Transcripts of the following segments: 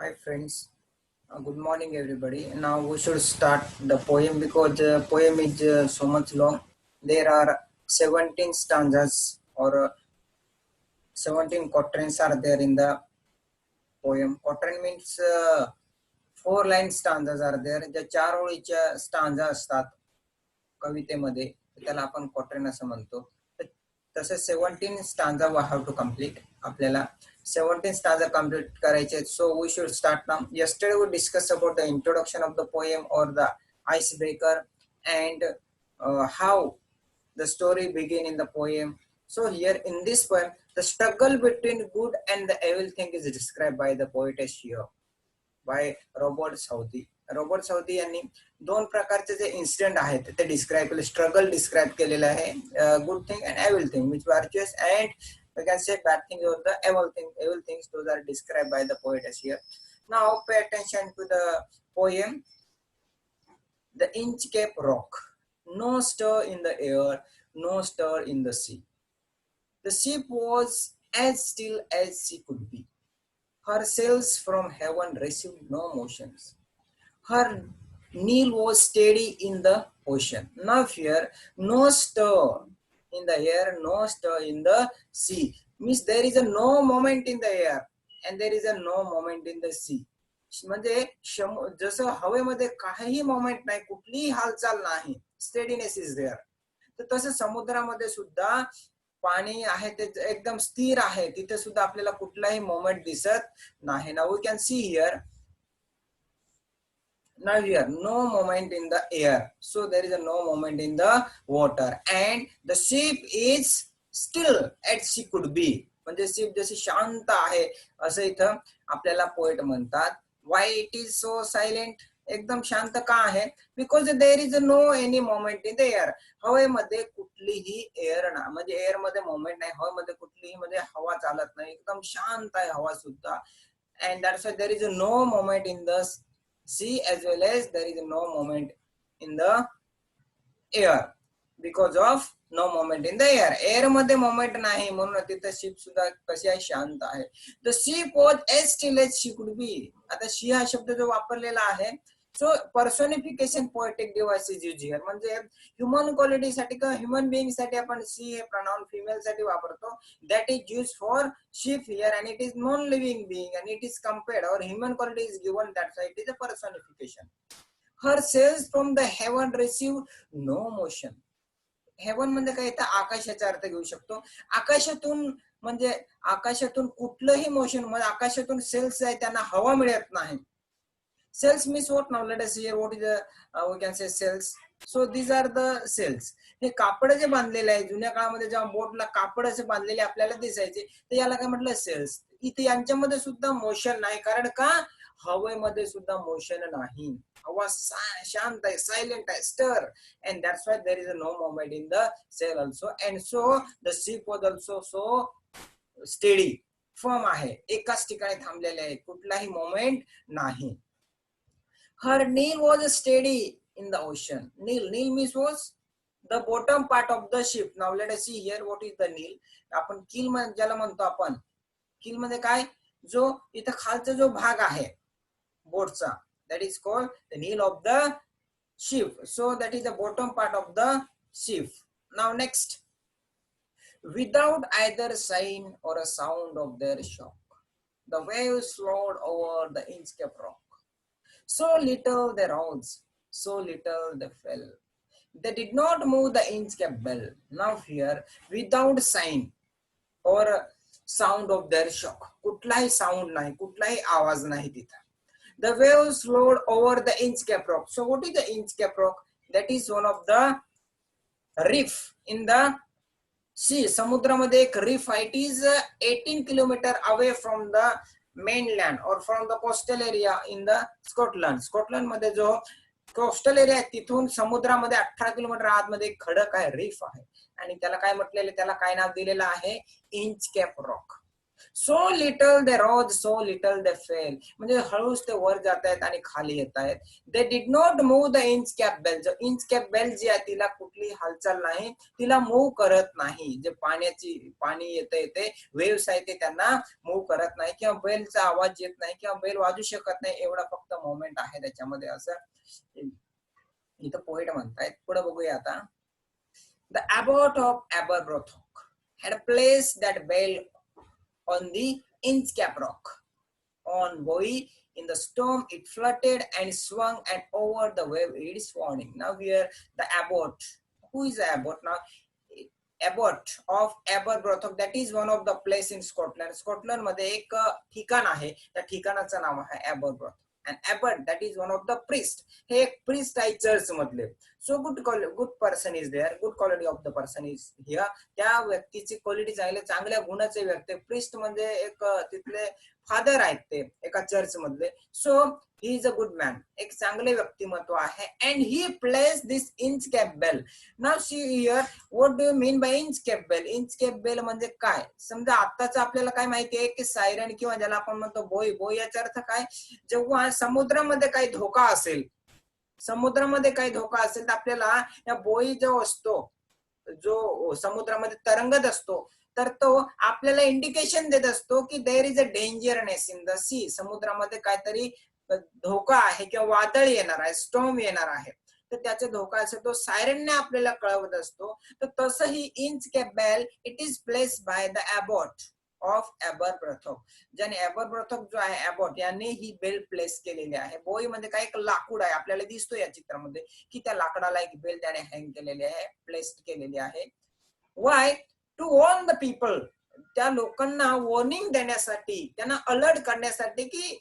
Hi friends, good morning everybody. Now we should start the poem because the poem is so much long. There are 17 stanzas or 17 quatrains are there in the poem. Quatrain means 4 line stanzas are there. ज्या 4 ओळीच्या stanza असतात कवितेमध्ये त्याला आपण quatrain असं म्हणतो. तसे 17 stanza we have to complete. आपल्याला 17 stanza complete करायचे. So we should start now. Yesterday we discussed about the introduction of the poem or the icebreaker and how the story begin in the poem. So here in this poem, the struggle between good and the evil thing is described by the poetess here, by Robert Southey. Robert Southey यांनी 2 प्रकारचे जे incident आहेत ते describe केले. Struggle describe केलेलं आहे, good thing and evil thing, which virtuous and we can say bad things or the evil things. Those are described by the poetess here. Now pay attention to the poem. The Inchcape Rock. No stir in the air, no stir in the sea. The ship was as still as she could be. Her sails from heaven received no motions. Her keel was steady in the ocean. No fear, no stir in the air, no stir in the sea. Means there is a no moment in the air and there is a no moment in the sea. म्हणजे जसं हवेमध्ये काहीही moment नाही, कुठलीही हालचाल नाही, steadiness is there. तर तसं समुद्रामध्ये सुद्धा पाणी आहे ते एकदम स्थिर आहे, तिथे सुद्धा आपल्याला कुठलाही मोमेंट दिसत नाही. Now we can see here. Now here, no moment in the air. So there is a no moment in the water. And the ship is still as she could be. म्हणजे ship जशी शांत आहे असं इथं आपल्याला poet म्हणतात. Why it is so silent? एकदम शांत का आहे? Because there is no any moment in the air. हवेमध्ये कुठलीही एअर ना, म्हणजे एअर मध्ये मोमेंट नाही, हवेमध्ये कुठलीही म्हणजे हवा चालत नाही, एकदम शांत आहे हवा सुद्धा. And that's why there is no moment in the sea as well as there is no moment in the air because of no moment in the air. Air मध्ये मोमेंट नाही म्हणून तिथे शिप सुद्धा कशी आहे, शांत आहे. The ship was as still as she could be. आता शी हा शब्द जो वापरलेला आहे, so personification poetic device is use here. म्हणजे ह्युमन क्वालिटी साठी किंवा ह्युमन बिईंग साठी आपण सी हे प्रनाउन फिमेल साठी वापरतो. That is use for ship here and it is non living being and it is compared or human quality is given, that's why it is a personification. Her sails from the heaven receive no motion. Heaven म्हणजे काय, तर आकाशाचा अर्थ घेऊ शकतो. आकाशातून म्हणजे आकाशातून कुठलंही मोशन, म्हणजे आकाशातून सेल्स आहे त्यांना हवा मिळत नाही. Cells means what? Now let us hear what is the we can say cells. So these are the cells. हे कापड जे बांधलेले आहे, जुन्या काळामध्ये जेव्हा बोटला कापड असे बांधलेले आपल्याला दिसायचे, तर याला काय म्हटलं, सेल्स. इथे यांच्यामध्ये सुद्धा मोशन नाही, कारण का हवेमध्ये सुद्धा मोशन नाही, हवा शांत आहे, सायलेंट आहे, स्टर, and that's why there is no movement in the cell also. And so the ship was also so steady, firm आहे, एकाच ठिकाणी थांबलेले आहे, कुठलाही मोमेंट नाही. Her keel was steady in the ocean. Keel means was the bottom part of the ship. Now let us see here what is the keel. आपण कील ज्याला म्हणतो आपण, कील मध्ये काय, जो इथं खालचा जो भाग आहे बोटचा, that is called the keel of the ship. So that is the bottom part of the ship. Now next, without either sign or a sound of their shock, the waves flowed over the Inchcape Rock. So little they rose, so little they fell. They did not move the Inchcape Bell. Now here, without sign or sound of their shock, कुठलाही sound नाही, कुठलाही आवाज नाही तिथं. The waves flowed over the Inchcape Rock. So what is the Inchcape Rock? That is one of the reef in the sea. समुद्रामध्ये एक reef आहे. It is 18 kilometer away from the mainland or from the coastal area in the Scotland. Scotland मध्ये जो coastal area आहे तिथून समुद्रामध्ये 18 kilometre आतमध्ये एक खडक आहे, रीफ आहे, आणि त्याला काय म्हटलेलं, त्याला काय नाव दिलेलं आहे, इंचकॅप रॉक. सो लिटल दे रोज सो लिटल दे फेल, म्हणजे हळूच ते वर जात आहेत आणि खाली येत आहेत. They did not move the Inchcape bell, जो इंचकॅप बेल जी आहे तिला कुठली हालचाल नाही, तिला मूव्ह करत नाही. जे पाणी येते ते वेव्स आहे ते त्यांना मूव्ह करत नाही, किंवा बेलचा आवाज येत नाही, किंवा बेल वाजू शकत नाही, एवढा फक्त मोमेंट आहे त्याच्यामध्ये, असं इथं पोएट म्हणतायत. पुढे बघूया आता. The abbot of Aberbrothok had placed that bell on the Inchcape Rock. On Boy in the storm, it fluttered and swung, and over the wave it is warning. Now here the abbot. Who is the abbot now? Abbot of Aberbrothok, that is one of the place in Scotland. Scotland मध्ये एक ठिकाण आहे, त्या ठिकाणाचं नाव आहे Aberbroth. And abbot, that is one of the priest. हे एक priest आहे चर्च मधले. So good person is there, good quality of the person is here. त्या व्यक्तीची क्वालिटी चांगल्या गुणाचे व्यक्ती. प्रिस्ट म्हणजे एक तिथले फादर आहेत ते एका चर्च मधले. So he is a good man, एक चांगले व्यक्तिमत्व आहे. And he place this Inchcape bell. Now see here, what do you mean by Inchcape bell? Inchcape bell म्हणजे काय? समजा आताच आपल्याला काय माहिती आहे की सायरन, किंवा ज्याला आपण म्हणतो बोय, बोय याचा अर्थ काय? जेव्हा समुद्रामध्ये काही धोका असेल, समुद्रामध्ये काही धोका असेल तर आपल्याला या बोई जो असतो, जो समुद्रामध्ये तरंगत असतो, तर तो आपल्याला इंडिकेशन देत असतो की there is a dangerness in the sea. समुद्रामध्ये काहीतरी धोका आहे, किंवा वादळ येणार आहे, स्टॉर्म येणार आहे, तर त्याचा धोका असेल तो सायरनने आपल्याला कळवत असतो. तर तसं ही Inchcape bell, it is placed by the abbot of Aberbrothok. ज्याने एबरब्रोथोक जो आहे अबॉट याने ही बेल प्लेस केलेली आहे. बोई मध्ये काय एक लाकूड आहे, आपल्याला दिसतो या चित्रामध्ये की त्या लाकडाला एक बेल त्याने हँग केलेली आहे, प्लेस केलेली आहे. Why? To warn the people, त्या लोकांना वॉर्निंग देण्यासाठी, त्यांना अलर्ट करण्यासाठी की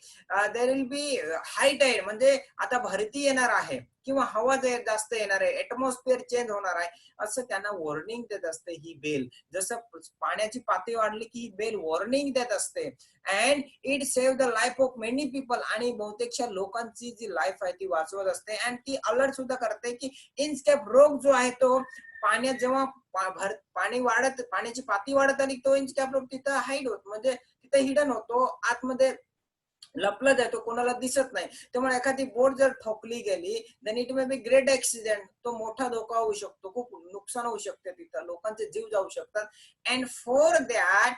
there will be high tied, म्हणजे आता भरती येणार आहे, किंवा हवा जास्त येणार आहे, एटमॉस्फिअर चेंज होणार आहे, असं त्यांना वॉर्निंग देत असते ही बेल. जसं पाण्याची पातळी वाढली की ही बेल वॉर्निंग देत असते. And it save the life of many people, आणि बहुतेकशा लोकांची जी लाईफ आहे ती वाचवत असते. अँड ती अलर्ट सुद्धा करते की इंचकॅप रॉक जो आहे तो पाण्यात जेव्हा पाण्याची पातळी वाढत आली, तो इंचकॅप रॉक तिथं हाईड होत, म्हणजे तिथं हिडन होतो, आतमध्ये लपला जातो, कोणाला दिसत नाही. त्यामुळे एखादी बोट जर ठोकली गेली, then it may be great accident, तो मोठा धोका होऊ शकतो, खूप नुकसान होऊ शकते, तिथं लोकांचे जीव जाऊ शकतात. And for that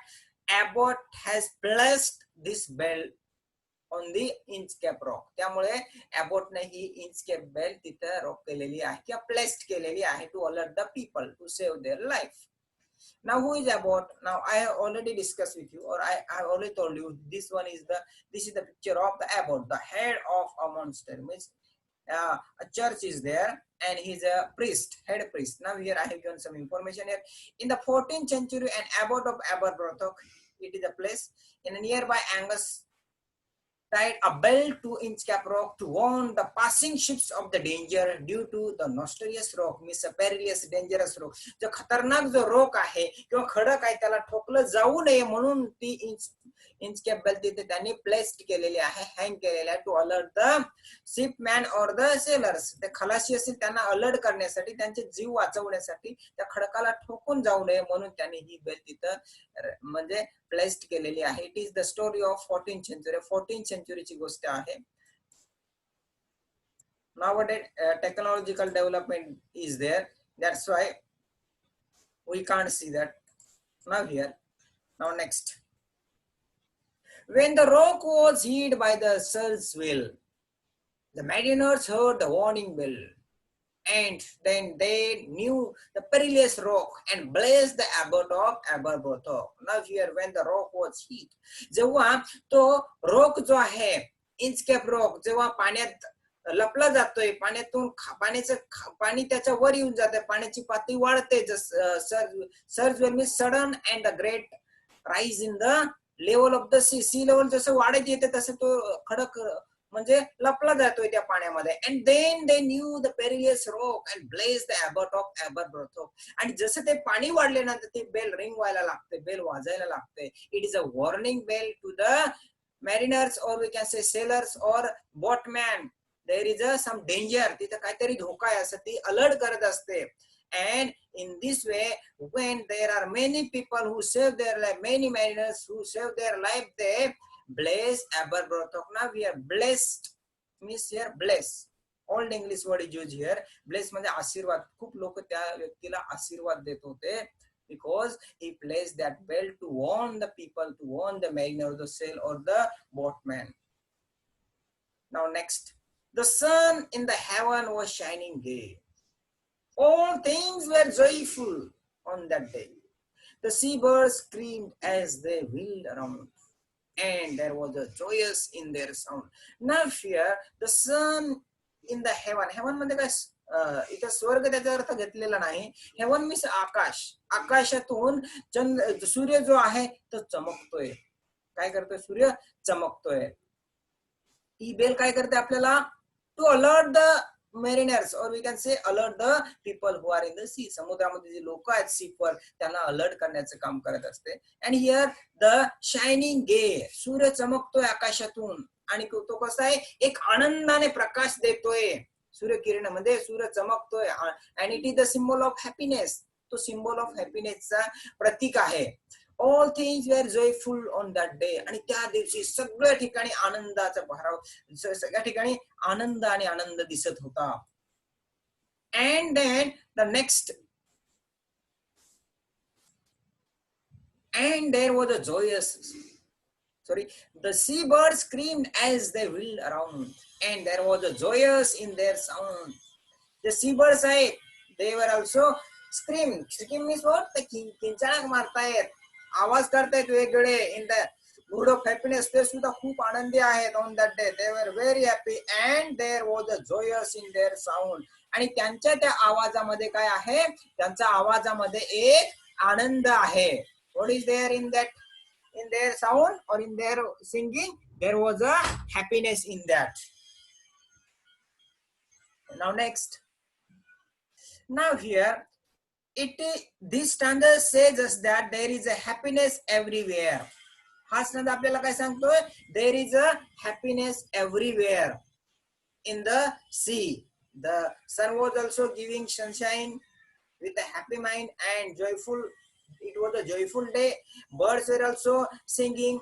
abbot has placed this bell on the Inchcape rock. त्यामुळे अबॉटने ही इंचकॅप बेल तिथं रॉक केलेली आहे, किंवा प्लेस्ड केलेली आहे, to alert the people, to save their life. Now who is Abbot? Now I have already discussed with you, or I have already told you, this is the picture of the Abbot, the head of a monster. Means a church is there and he's a priest, head priest. Now here I have given some information here. In the 14th century, an abbot of Aberbrothok, it is a place in a nearby Angus, tied a bell to Inchcape Rock to warn the passing ships of the danger due to the notorious rock, means a perilous, dangerous rock. जो खतरनाक जो रोक आहे किंवा खडक आहे त्याला ठोकलं जाऊ नये म्हणून ती इंचकॅप बेल तिथे त्यांनी प्लेस्ड केलेली आहे, हँग केलेली आहे, to alert the shipman or the sailors. ते खलाशी असतील त्यांना अलर्ट करण्यासाठी, त्यांचे जीव वाचवण्यासाठी, त्या खडकाला ठोकून जाऊ नये म्हणून त्यांनी ही बेल तिथं म्हणजे प्लेस्ड केलेली आहे. It is the story of 14th century. 14th centuryची गोष्ट आहे. Nowadays technological development is there, that's why we can't see that. Now here, now next. When the rock was hit by the surge's will, the mariners heard the warning bell, and then they knew the perilous rock and blazed the abbot of Aberbrothok. Now here, when the rock was hit, जेव्हा तो रोक जो आहे इंचकॅप rock जेव्हा पाण्यात लपला जातोय, पाण्यातून पाणी त्याच्या वर येऊन जाते, पाण्याची पातळी वाढते, surge will mean sudden and the great rise in the level of the sea level जसं वाढत येते तसं तो खडक म्हणजे लपला जातोय त्या पाण्यामध्ये. And then they knew the perilous rock and blessed the abbot of Aberbrothok. आणि जसं ते पाणी वाढल्यानंतर ते बेल रिंग व्हायला लागते, बेल वाजायला लागते. It is a warning bell to the mariners, or we can say sailors or boatman. There is a some danger, तिथे काहीतरी धोका आहे असं ती अलर्ट करत असते. And in this way, when there are many people who save their life, many mariners who save their life, they bless Aberbrothok. Now we are blessed, means here bless. Old English word is used here. Bless म्हणजे आशीर्वाद. खूप लोक त्या व्यक्तीला आशीर्वाद देत होते because he placed that bell to warn the people, to warn the mariner, the sail or the boatman. Now next, the sun in the heaven was shining gay. All things were joyful on that day. The seabirds screamed as they wheeled around, and there was a joyous in their sound. Now here, the sun in the heaven. Heaven म्हणजे काय? इथं स्वर्ग त्याचा अर्थ घेतलेला नाही. Haven means आकाश. आकाशातून सूर्य जो आहे तो चमकतोय. काय करतोय? सूर्य चमकतोय. ही बेल काय करते आपल्याला? To alert the mariners, or we can say alert the people who are in the sea. समुद्रामध्ये जे लोक आहेत सीवर त्यांना अलर्ट करण्याचं काम करत असते. And here the shining gay, सूर्य चमकतोय आकाशातून आणि तो कसा आहे? एक आनंदाने प्रकाश देतोय. सूर्यकिरणामध्ये सूर्य चमकतोय and it is the symbol of happiness. तो symbol of happiness चा प्रतीक आहे. All things were joyful on that day. आणि त्या दिवशी सगळ्या ठिकाणी आनंदाचा भराव, सगळ्या ठिकाणी आनंद आणि आनंद दिसत होता. And then the next, and there was a joyous, the seabirds screamed as they wheeled around, and there was a joyous in their sound. The seabirds आहेत, they were also screamed. Scream means what? ते किंचाळा मारतायत, आवाज करतायत वेगळे. In the mood off happiness, ते सुद्धा खूप आनंदी आहेत. On that day they were very happy and there was a joyous in their sound. आणि त्यांच्या त्या आवाजामध्ये काय आहे? त्यांच्या आवाजामध्ये एक आनंद आहे. What is there in that, in their sound or in their singing? There was a happiness in that. Now next, now here this stanza says us that there is a happiness everywhere. हा stanza आपल्याला काय सांगतोय? There is a happiness everywhere in the sea. The sun was also giving sunshine with a happy mind and joyful. It was a joyful day. Birds were also singing.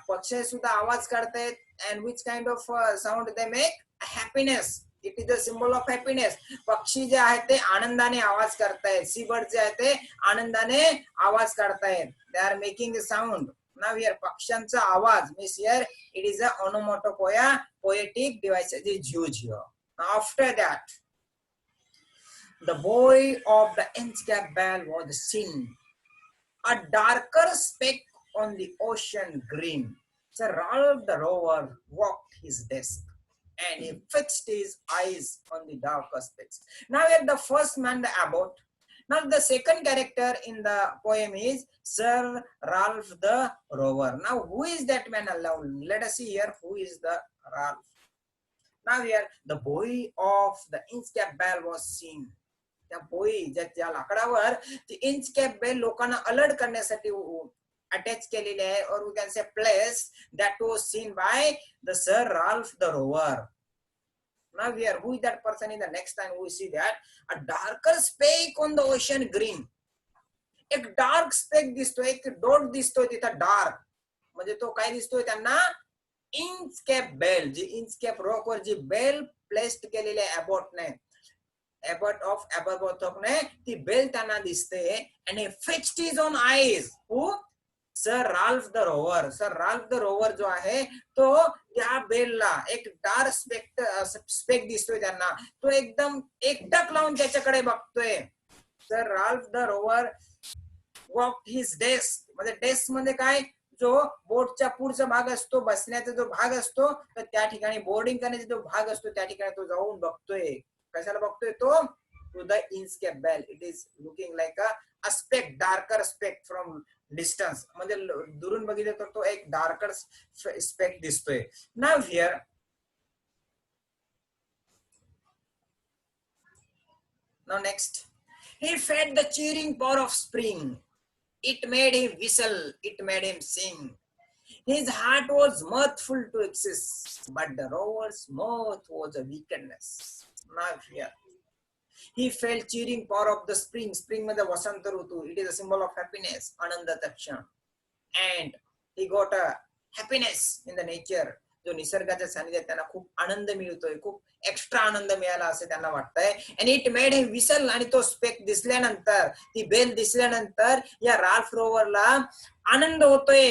पक्षी सुद्धा आवाज काढतायत. And which kind of sound they make? Happiness. It is a symbol of happiness. पक्षी जे आहेत ते आनंदाने आवाज करतायत. सी बर्ड जे आहेत ते आनंदाने आवाज काढतायत. They are making a sound. Now here पक्ष्यांचा आवाज means here it is a onomatopoeia, poetic device is used here. Now after that, the boy of the Inchcape Bell was seen, a darker speck on the ocean green. Sir Ralph the Rover walked his desk, and he fixed his eyes on the darker specks. Now here the first man, the abbot. Now the second character in the poem is Sir Ralph the Rover. Now who is that man? Let us see here who is the Ralph. Now here the boy of the Inchcape Bell was seen. त्या बोई ज्या लाकडावर ती Inchcape bell लोकांना alert करण्यासाठी attach केलेली आहे, or we can say place that was seen by the Sir Ralph the Rover. Now here who is that person? In the next time we see that a darker speck on the ocean green. एक dark spec दिसतोय, एक dot दिसतोय तिथं dark, म्हणजे तो काय दिसतोय त्यांना? इंचकॅप बेल. जी इंचकॅप रॉक वर जी बेल प्लेस्ड केलेली आहे अबॉटने, Abbot of Aberbrothock ने ती बेल त्यांना दिसते. and he fixed his own eyes. Who? Sir Ralph the Rover. Sir Ralph the Rover जो आहे तो त्या बेलला एक डार्क स्पेक दिसतोय त्यांना. तो एकदम एकटक लावून त्याच्याकडे बघतोय. Sir Ralph the Rover walked his desk. म्हणजे डेस्क मध्ये काय? जो बोटच्या पुढचा भाग असतो, बसण्याचा जो भाग असतो, तर त्या ठिकाणी बोर्डिंग करण्याचा जो भाग असतो त्या ठिकाणी तो जाऊन बघतोय. कशाला बघतोय तो? To the Inchcape bell. It is looking like a speck, darker speck from distance. म्हणजे दुरून बघितलं तर तो एक डार्कर स्पेक दिसतोय. Now here now next, he fed the cheering power of spring. It made him whistle, it made him sing. His heart was mirthful to excess, but the rover's mirth was a wickedness. Now here, He felt cheering power of the spring. Spring मध्ये वसंत ऋतू. It is a symbol of happiness. आनंदाचा क्षण. And he got a happiness in the nature. जो निसर्गाच्या सानिध्यात त्यांना खूप आनंद मिळतोय, खूप एक्स्ट्रा आनंद मिळाला असं त्यांना वाटतंय. And it made him whistle. आणि तो स्पेक दिसल्यानंतर, ती बेल दिसल्यानंतर या राल्फ रोवरला आनंद होतोय.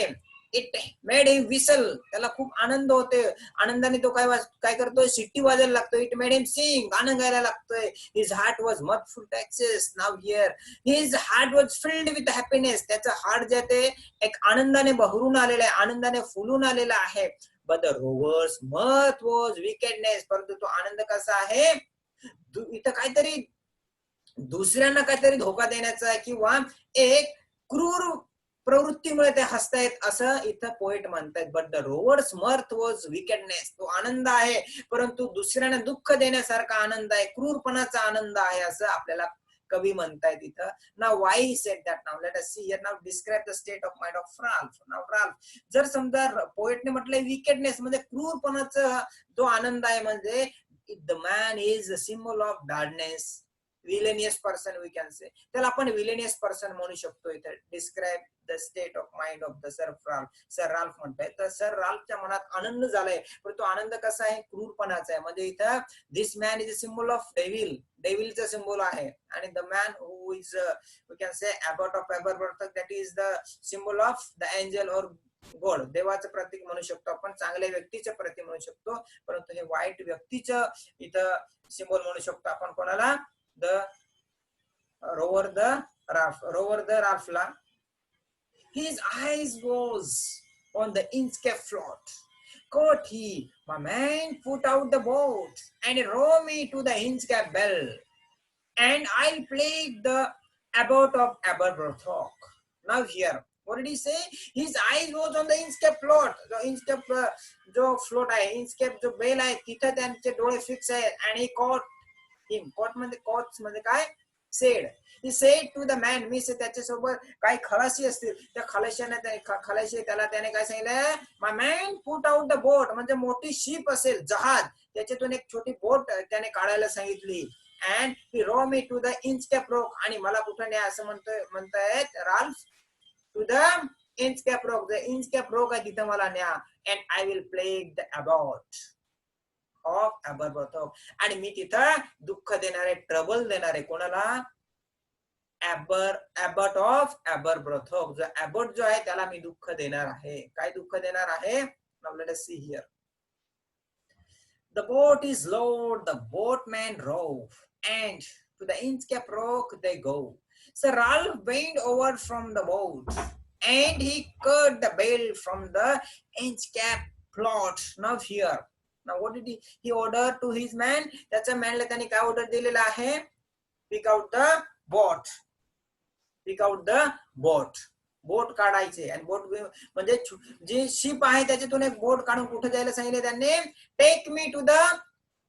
It made him whistle. त्याला खूप आनंद होतोय. आनंदाने तो काय करतोय, शिट्टी वाजायला लागतोय. It made him sing. गाणं गायला लागतोय. His heart was much full to excess. Now here his heart was filled with happiness. त्याचं हार्ट जे ते एक आनंदाने बहरून आलेलं आहे, आनंदाने फुलून आलेला आहे. But the rover's mirth was wickedness. परंतु तो आनंद कसा आहे, इथं काहीतरी दुसऱ्यांना काहीतरी धोका देण्याचा किंवा एक क्रूर प्रवृत्तीमुळे ते हसतायत असं इथं पोएट म्हणतायत. But the rover's mirth was wickedness. तो आनंद आहे परंतु दुसऱ्यांना दुःख देण्यासारखा आनंद आहे, क्रूरपणाचा आनंद आहे असं आपल्याला कवी म्हणतायत इथं. Now why he said that? Now let us see here. Now describe the state of mind of Ralph. Now Ralph, जर समजा पोएटने म्हटलंय विकेडनेस म्हणजे क्रूरपणाचा जो आनंद आहे, म्हणजे the man is a symbol of darkness, villainous person we can say. त्याला आपण villainous person म्हणू शकतो. इथे describe the state of mind of the Sir Ralph. Sir Ralph म्हणताय तर सर राल्फच्या मनात आनंद झालाय, पण तो आनंद कसा आहे, क्रूरपणाचा आहे. म्हणजे इथं this man is a symbol of devil, डेव्हिलचा सिम्बॉल आहे. आणि the man who is we can say about of Aberbrothok, that is the symbol of the angel or God. देवाचं प्रतीक म्हणू शकतो आपण, चांगल्या व्यक्तीचं प्रतीक म्हणू शकतो. परंतु हे वाईट व्यक्तीचं इथं सिम्बॉल म्हणू शकतो आपण. कोणाला? The rover the Ralph. Rover the राल्फला his eyes was on the Inchcape float. Quoth he, my man, put out the boat and row me to the Inchcape Bell, and I'll play the abbot of Aberbrothock. Now here, what did he say? His eyes was on the Inchcape float. The Inchcape जो float आहे, Inchcape जो bell आहे, तिथं त्यांचे डोळे fix आहेत. and he caught him. caught म्हणजे COTS म्हणजे काय, said. He said to the man, मी त्याच्यासोबत काही खलाशी असतील, त्या खलाशाने खलाशी त्याला त्याने काय सांगितलं, my man put out the boat. म्हणजे मोठी शिप असेल, जहाज, त्याच्यातून एक छोटी बोट त्याने काढायला सांगितली. and he row me to the Inchcape Rock. आणि मला कुठं न्या असं म्हणतायत Ralph, to the Inchcape Rock. the Inchcape Rock आहे तिथं मला न्या. and I will play the abbot of Aberbrothock. आणि मी तिथं दुःख देणारे, ट्रबल देणारे, कोणाला? Abbot of Aberbrothok. जो अबॉट जो आहे त्याला मी दुःख देणार आहे. काय दुःख देणार आहे? Now let us see here. The boat is lowered, the boatman row, and to the Inchcape Rock they go. So Ralph bent over from the boat, and he cut the bale from the Inchcape plot. Now here, now what did he order to his man? त्याच्या मॅनला त्याने काय order दिलेला आहे? Pick out the boat. Pick out the boat. बोट काढायचे. आणि बोट म्हणजे जी ship आहे त्याच्यातून एक बोट काढून कुठे जायला सांगितले त्यांनी? Take me to the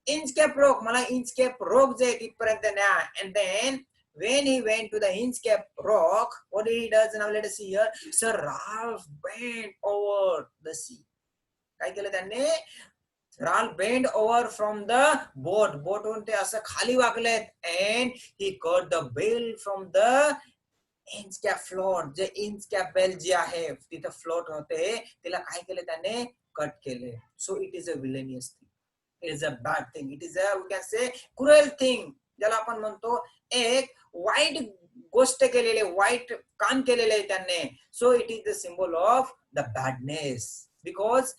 Inchcape Rock. मला Inchcape Rock जे तिथपर्यंत न्या. And then when he went to the Inchcape Rock, what he does? Now let us see here. Sir Ralph bent over the sea. काय केलं त्यांनी? Ralph bent over from the boat. बोटवरून ते असं खाली वाकलेत. And he cut the bale from the Inchcape float. जे Inchcape Bell जी आहे तिथं float होते, तिला काय केले त्याने? कट केले. So it is a villainous thing. It is a bad thing. It is a, we can say, cruel thing. ज्याला आपण म्हणतो एक वाईट गोष्ट केलेले, वाईट काम केलेले त्यांनी. So it is the symbol of the badness, because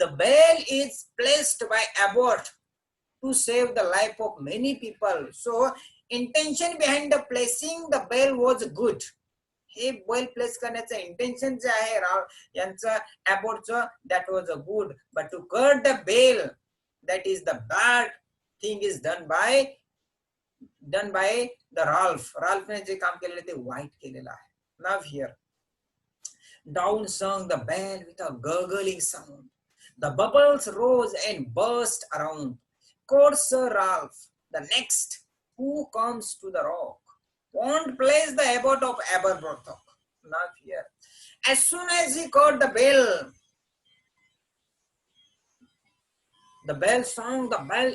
the bell is placed by abbot to save the life of many people. So intention behind the placing the bell was good. हे bell place करण्याचं intention जे आहे यांचं अबॉटचं, that was a good. But to cut the bell, that is the bad thing is done by the Ralph. राल्फने जे काम केलेलं ते वाईट केलेलं आहे. Now here, down sung the bell with a gurgling sound. The bubbles rose and burst around. Quoth Sir Ralph, the next who comes to the rock won't place the abbot of Aberbrothock. Now here, as soon as he caught the bell song, the bell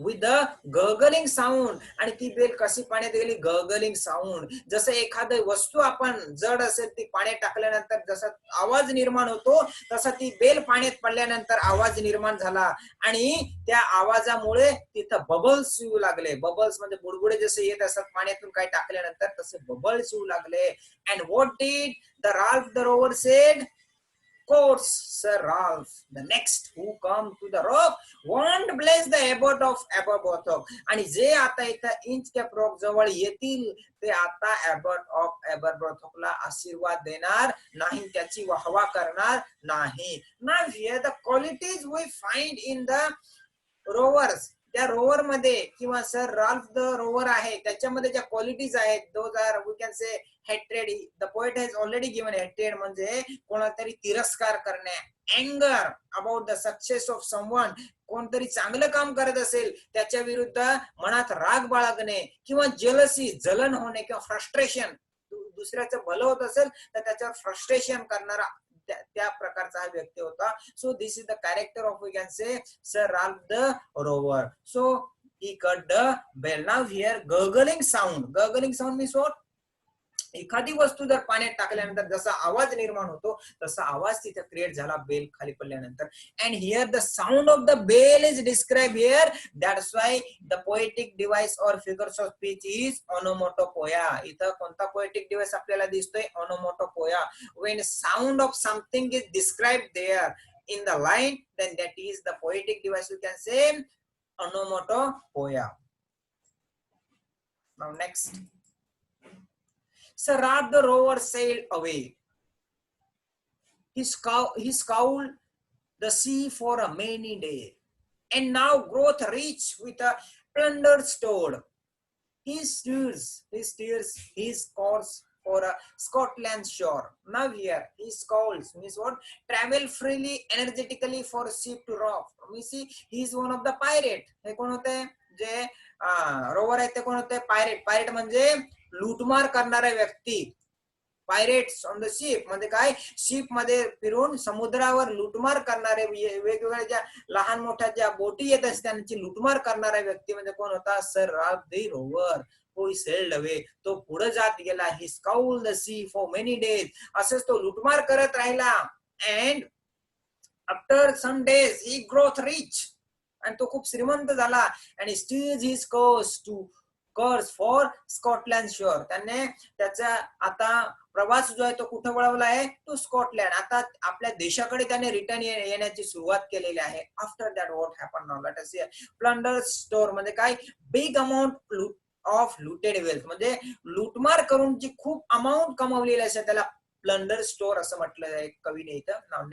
with the gurgling sound. आणि ती bell कशी पाण्यात गेली? Gurgling sound. जसं एखादी वस्तू आपण जड असेल ती पाण्यात टाकल्यानंतर जसा आवाज निर्माण होतो तसा ती बेल पाण्यात पडल्यानंतर आवाज निर्माण झाला आणि त्या आवाजामुळे तिथं बबल्स येऊ लागले. बबल्स म्हणजे बुडबुडे जसे येत असतात पाण्यातून काही टाकल्यानंतर तसे बबल्स येऊ लागले. And what did the Ralph the rover sed? Course, Sir Ralph, the next who come to the rock won't bless the abbot of Aberbrothock. आणि जे आता इथं इंचकॅप रॉक जवळ येतील ते आता एबॉट ऑफ एबरब्रॉथॉकला आशीर्वाद देणार नाही, त्याची वाहवा करणार नाही. Now here the qualities we find in the rovers, त्या रोवर मध्ये किंवा सर राल्फ द रोवर आहे त्याच्यामध्ये ज्या क्वालिटीज आहेत those are we can say hatred. The poet has already given hatred म्हणजे कोणातरी तिरस्कार करणे, अँगर about the success of someone, कोणतरी चांगलं काम करत असेल त्याच्या विरुद्ध मनात राग बाळगणे, किंवा जेलसी जलन होणे, किंवा फ्रस्ट्रेशन, दुसऱ्याचं भलं होत असेल तर त्याच्यावर फ्रस्ट्रेशन करणारा त्या प्रकारचा हा व्यक्ती होता. So this is the character of we can say sir Ralph the rover. So he cut the bell. Now here gurgling sound. Gurgling sound means what? एखादी वस्तू जर पाण्यात टाकल्यानंतर जसा आवाज निर्माण होतो तसा आवाज तिथे क्रिएट झाला बेल खाली पडल्यानंतर. And here the sound of the bell is describe here. That's why the poetic device or figures of speech is onomatopoeia. इथं कोणता पोएटिक डिव्हाइस आपल्याला दिसतोय? Onomatopoeia. When sound of something is describe there in the line, then that is the poetic device, you can say onomatopoeia. Now next, Sir Ralph the rover sailed away. He scoured the sea for a many days, and now growth rich with a plunder stored. He steers his course for a Scotland shore. Now here he scowls means what? Travel freely, energetically for ship to rock. We see he is one of the pirate. हे कोण होते? जे rover आहे ते कोण होते? Pirate. Pirate म्हणजे लूटमार करणारा व्यक्ती. पायरेट्स ऑन द शिप म्हणजे काय? शिप मध्ये फिरून समुद्रावर लूटमार करणारे, वेगवेगळ्या ज्या लहान मोठ्या ज्या बोटी येत असतात त्यांची लूटमार करणारा व्यक्ती म्हणजे कोण होता? Sir Ralph the rover. He sailed away. तो पुढे जात गेला. He scoured the sea for many days. असंच तो लुटमार करत राहिला. And after some days he growth rich. आणि तो खूप श्रीमंत झाला. And he steers his course for Scotland shore. त्याने त्याचा आता प्रवास जो आहे तो कुठे वळवला आहे? To Scotland. आता आपल्या देशाकडे त्याने रिटर्न येण्याची सुरुवात केलेली आहे. After that what happen now? Let us see. Plunder store म्हणजे काय? Big amount of looted wealth म्हणजे लूटमार करून जी खूप अमाऊंट कमवलेली असते त्याला प्लंडर स्टोर असं म्हटलं आहे कवीने इथं. Now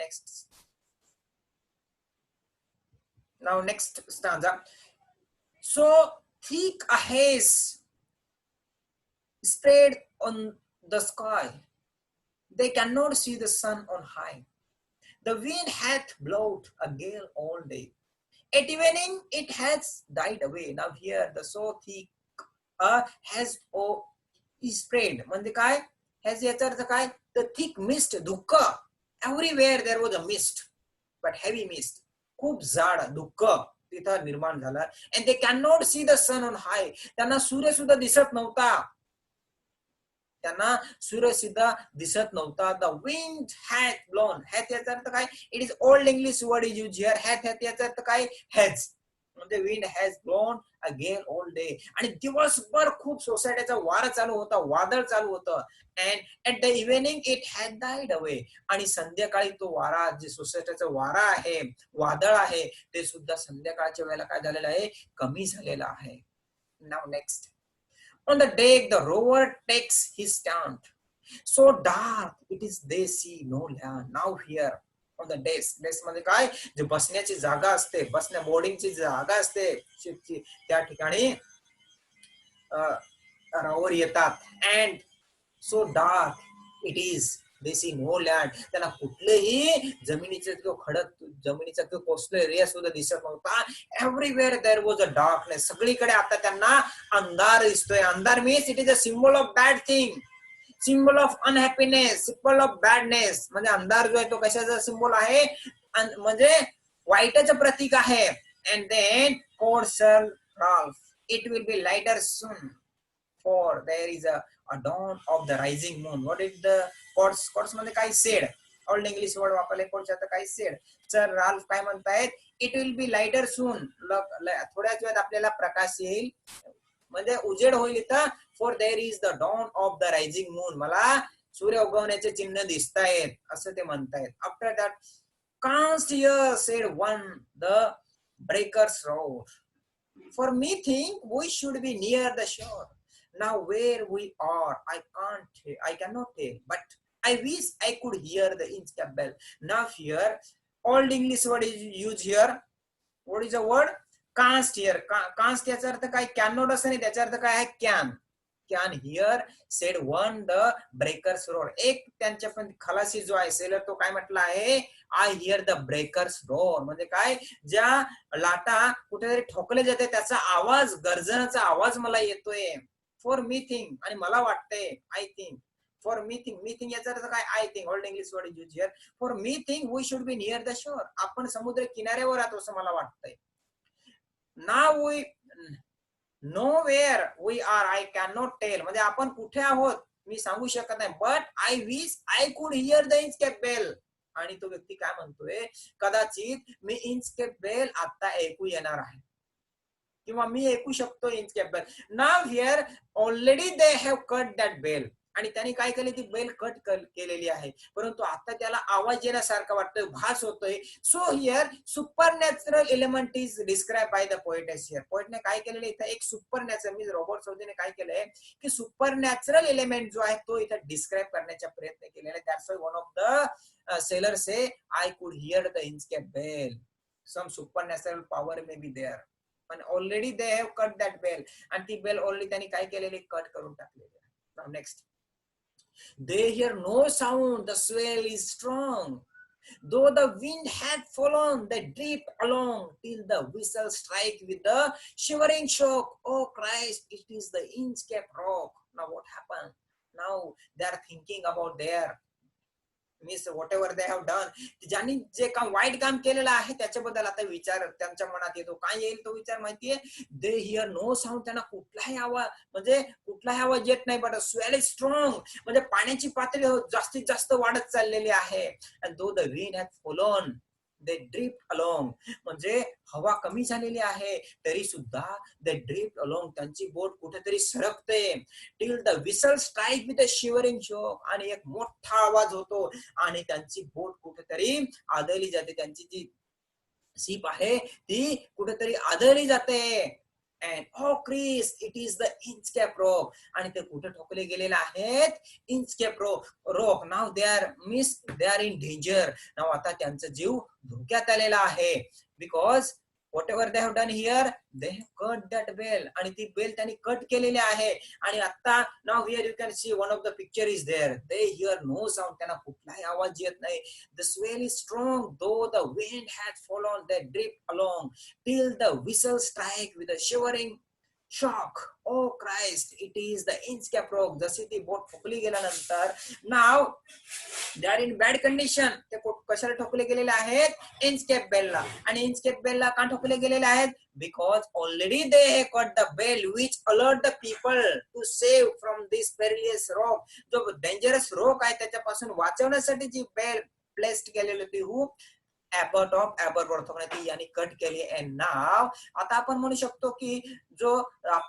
next stanza. So thick a haze spread on the sky, they cannot see the sun on high. The wind hath blown a gale all day, at evening it has died away. Now here the so thick has spread म्हणजे काय? has याचा अर्थ काय? the thick mist, धुक्क. everywhere there was a mist, but heavy mist. खूप जाड धुक्क तिथं निर्माण झालं. and they cannot see the sun on high. त्यांना सूर्य सुद्धा दिसत नव्हता. त्यांना सूर्य सुद्धा दिसत नव्हता. the wind hath blown. hath याचा अर्थ काय? it is old English word is used here. hath याचा अर्थ काय? has. म्हणजे wind has blown a gale all day. आणि दिवसभर खूप सोसायटीचा वारा चालू होता, वादळ चालू होतं. and at the evening it had died away. आणि संध्याकाळी तो वारा, जे सोसायटीचा वारा आहे, वादळ आहे, ते सुद्धा संध्याकाळच्या वेळेला काय झालेलं आहे? कमी झालेलं आहे. Now next, on the deck the rover takes his stand. So dark it is they see no land. Now here on the desk मध्ये काय? जे बसण्याची जागा असते, बसण्या बोर्डिंगची जागा असते शिपची, त्या ठिकाणी रोवर येतात. and so dark it is they see no land. त्यांना कुठलेही जमिनीचा किंवा कोस्टल एरिया सुद्धा दिसत नव्हता. everywhere there was a darkness. सगळीकडे आता त्यांना अंधार दिसतोय. अंधार means it is a symbol of bad thing, symbol of unhappiness, symbol of badness. म्हणजे अंधार जो आहे तो कशाचा सिंबल आहे? म्हणजे वाईटाचं प्रतीक आहे. And then quote Sir Ralph, it will be lighter soon, for there is a dawn of the rising moon. What did the quotes मध्ये काय said? ओल्ड इंग्लिश वर्ड वापरले कोर्स आता काय said? सर राल्फ काय म्हणतायत? It will be lighter soon, थोड्याच वेळात आपल्याला प्रकाश येईल, म्हणजे उजेड होईल इथं. For there is the dawn of the rising moon, मला सूर्य उगवण्याचे चिन्ह दिसतायत असं ते म्हणतायत. After that canst hear said one the breakers roar, for me think we should be near the shore. Now where we are, I cannot tell, but I wish I could hear the Inchcape bell. Now here, old English word is used here. What is the word? Can't hear. Can't याचा अर्थ काय? Cannot असं नाही, त्याचा अर्थ काय आहे? Can hear said one the breakers roar. एक त्यांच्या पण खलासी जो आहे सेलर, तो काय म्हटला आहे? I hear the breakers roar. म्हणजे काय? ज्या लाटा कुठेतरी ठोकले जाते त्याचा आवाज, गर्जनाचा आवाज मला येतोय. फॉर मी थिंक, आणि मला वाटतंय, I think. For me think याचा अर्थ काय? I think. Old English word is use here. For me think we should be near the shore. आपण समुद्र किनाऱ्यावर राहतो असं मला वाटतंय. Now we know where we are, I can not tell. म्हणजे आपण कुठे आहोत मी सांगू शकत नाही. But I wish I could hear the Inchcape bell. आणि तो व्यक्ती काय म्हणतोय? कदाचित मी इंचकेप बेल आता ऐकू येणार आहे, किंवा मी ऐकू शकतो इंचकेप बेल. नाव here already they have cut that bell. आणि त्यांनी काय केले? ती बेल कट केलेली आहे, परंतु आता त्याला आवाज येण्यासारखा वाटतोय, भास होतोय. So here super natural element is describe by the poetess here. पोएटने काय केलेलं इथं? एक सुपर नॅचरल, मी रॉबर्ट साऊथीने काय केलंय की सुपर नॅचरल एलिमेंट जो आहे तो इथं डिस्क्राइब करण्याचा प्रयत्न केलेला आहे. That's why one of the sailor say I could hear the Inchcape bell. Some super natural power may be there, पण already they have cut that bell. आणि ती बेल ऑलरेडी त्यांनी काय केलेली? कट करून टाकलेली आहे. Now next, they hear no sound, the swell is strong, though the wind had fallen, they drift along till the whistle strike with the shivering shock. Oh Christ, it is the Inchcape Rock. Now what happened? Now they are thinking about their means what ever they have done, ज्यांनी जे काम वाईट काम केलेलं आहे त्याच्याबद्दल आता विचार त्यांच्या मनात येतो. काय येईल तो विचार माहितीये? दे हिअर नो साऊंड, त्यांना कुठलाही आवाज, म्हणजे कुठलाही आवाज येत नाही. बट स्वेल इज स्ट्रॉंग, म्हणजे पाण्याची पातळी जास्तीत जास्त वाढत चाललेली आहे. And though the wind has fallen they drift along, म्हणजे हवा कमी झालेली आहे तरी सुद्धा दे ड्रिफ्ट अलोंग, त्यांची बोट कुठेतरी सरकते. Till the whistle strike with a shivering shock, आणि एक मोठा आवाज होतो आणि त्यांची बोट कुठेतरी आदळली जाते. त्यांची जी सीप आहे ती कुठेतरी आदळली जाते. And oh Chris, it is the Inchcape Rock. आणि ते कुठे ठोकले गेलेले आहेत? Inchcape Rock. Now they are in danger. Now आता त्यांचा जीव धोक्यात आलेला आहे. Because whatever they have done here, they have cut that bell. आणि ती बेल त्यांनी कट केलेली आहे. आणि आता now here you can see one of the picture is there. They hear no sound. त्यांना कुठलाही आवाज येत नाही. The swell is strong, though the wind has fallen, they drift along till the whistle strike with a shivering shock. Oh Christ, it is the Inchcape Rock. जशी ती बोट ठोकली गेल्यानंतर now they are in bad condition. ते कशाला ठोकले गेलेले आहेत? Inchcape Bell. आणि Inchcape Bell का ठोकले गेलेले आहेत? Because already they have got the bell which alert the people to save from this perilous rock. जो डेंजरस रॉक आहे त्याच्यापासून वाचवण्यासाठी जी बेल प्लेस्ड केलेली होती, हू एबर्ट ऑफ एबरवर्थ यांनी कट केली. अँड नाव आता आपण म्हणू शकतो की जो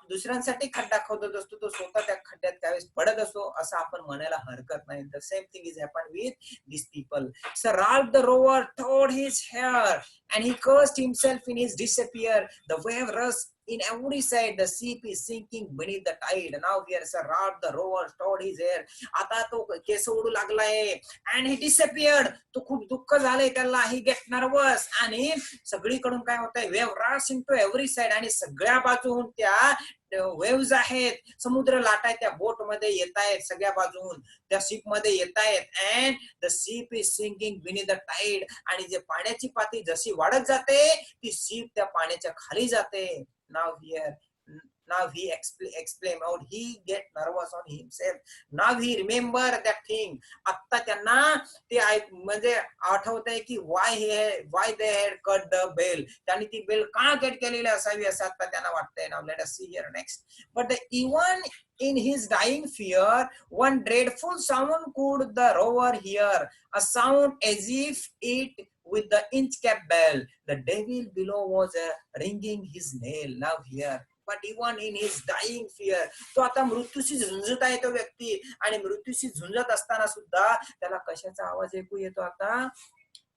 दुसऱ्यांसाठी खड्डा खोदत असतो तो स्वतः त्या खड्ड्यात त्यावेळेस पडत असतो असं आपण म्हणायला हरकत नाही. The same thing is happen with this people. Sir Ralph the rover tore his hair and he cursed himself in his disappear. The wave rushed in every side, the ship is sinking beneath the tide. Now here Sir Ralph the rover tore his hair. आता तो केस उडू लागलाय and he disappeared. तो खूप दुःख झालंय त्याला. he get nervous. आणि सगळीकडून काय होतंय? wave rush into every side. आणि सगळ्या बाजूहून त्या वेव्स आहेत, समुद्र लाटा त्या बोट मध्ये येत आहेत, सगळ्या बाजूहून त्या शिप मध्ये येत आहेत. And the ship is sinking beneath the tide. आणि जे पाण्याची पातळी जशी वाढत जाते ती शिप त्या पाण्याच्या खाली जाते. नाव here Now he explain or he get nervous on himself. Now he remember that thing. आता त्यांना ते म्हणजे आठवतंय की why they had cut the bell. त्यांनी ती बेल का कट केलेली असावी असं आता त्यांना वाटतंय. Now let us see here next. But even in his dying fear, one dreadful sound could the rover hear, a sound as if it with the Inchcape Bell. The devil below was ringing his nail. Now here. But even in his dying fear, तो आता मृत्यूशी झुंजत आहे तो व्यक्ती, आणि मृत्यूशी झुंजत असताना सुद्धा त्याला कशाचा आवाज ऐकू येतो आता?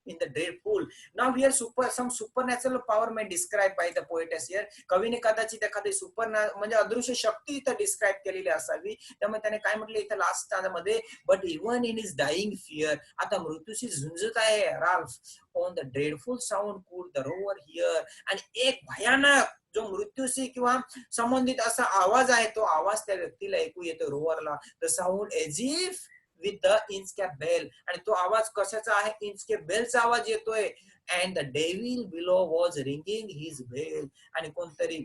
In the dreadful. Now here some supernatural power may described by the poetess here. कवीने कदाचित एखादी म्हणजे अदृश्य शक्ती इथं डिस्क्राइब केलेली असावी. त्यामुळे त्याने काय म्हटलं इथं लास्ट स्टांजा मध्ये, but even in his dying fear, आता मृत्यूशी झुंजत आहे Ralph, on the dreadful sound could the rover hear, आणि एक भयानक जो मृत्यूशी किंवा संबंधित असा आवाज आहे, तो आवाज त्या व्यक्तीला ऐकू येतो रोवरला. The sound as if with the Inchcape Bell, आणि तो आवाज कशाचा आहे? Inchcape Bellचा आवाज येतोय. And the devil below was ringing his bell, आणि कोणतरी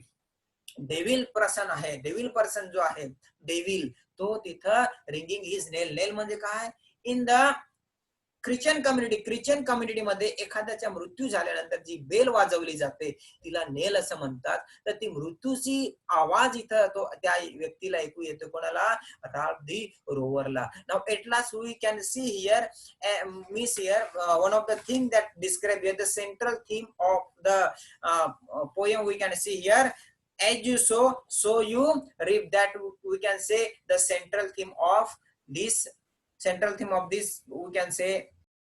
डेव्हिल पर्सन आहे, डेव्हिल पर्सन जो आहे डेव्हिल, तो तिथं रिंगिंग हिज नेल. नेल म्हणजे काय? इन द ख्रिश्चन कम्युनिटी मध्ये एखाद्याचा मृत्यू झाल्यानंतर जी बेल वाजवली जाते तिला नेल असं म्हणतात. तर ती मृत्यूची आवाज इथं तो त्या व्यक्तीला ऐकू येतो. कोणाला? राल्फ दी रोवरला. Now at last we can see here miss here one of the thing that describe here the central theme of the poem. We can see here as you sow so you reap. That we can say the central theme of this we can say